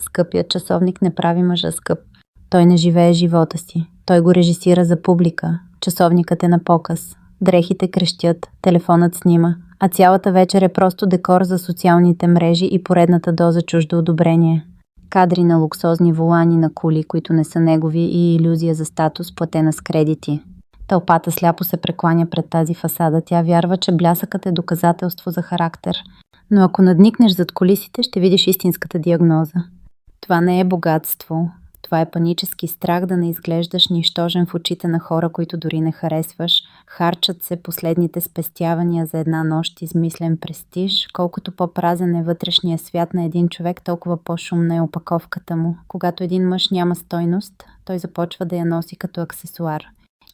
Скъпият часовник не прави мъжа скъп. Той не живее живота си. Той го режисира за публика. Часовникът е на показ. Дрехите крещят, телефонът снима, а цялата вечер е просто декор за социалните мрежи и поредната доза чуждо одобрение. Кадри на луксозни волани на коли, които не са негови, и илюзия за статус, платена с кредити. Тълпата сляпо се прекланя пред тази фасада. Тя вярва, че блясъкът е доказателство за характер. Но ако надникнеш зад кулисите, ще видиш истинската диагноза. Това не е богатство. Това е панически страх да не изглеждаш нищожен в очите на хора, които дори не харесваш. Харчат се последните спестявания за една нощ измислен престиж. Колкото по-празен е вътрешния свят на един човек, толкова по-шумна е опаковката му. Когато един мъж няма стойност, той започва да я носи като аксесуар.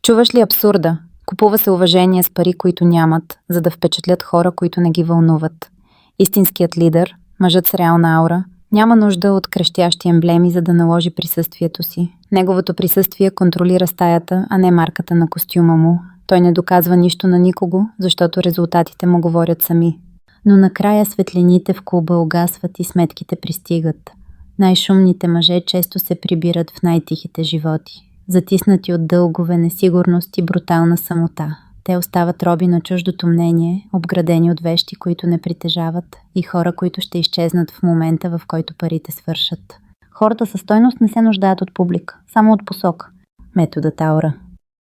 Чуваш ли абсурда? Купува се уважение с пари, които нямат, за да впечатлят хора, които не ги вълнуват. Истинският лидер, мъжът с реална аура, няма нужда от крещящи емблеми, за да наложи присъствието си. Неговото присъствие контролира стаята, а не марката на костюма му. Той не доказва нищо на никого, защото резултатите му говорят сами. Но накрая светлините в клуба угасват и сметките пристигат. Най-шумните мъже често се прибират в най-тихите животи, затиснати от дългове, несигурност и брутална самота. Те остават роби на чуждото мнение, обградени от вещи, които не притежават, и хора, които ще изчезнат в момента, в който парите свършат. Хората със стойност не се нуждаят от публика, само от посока. Методът Аура.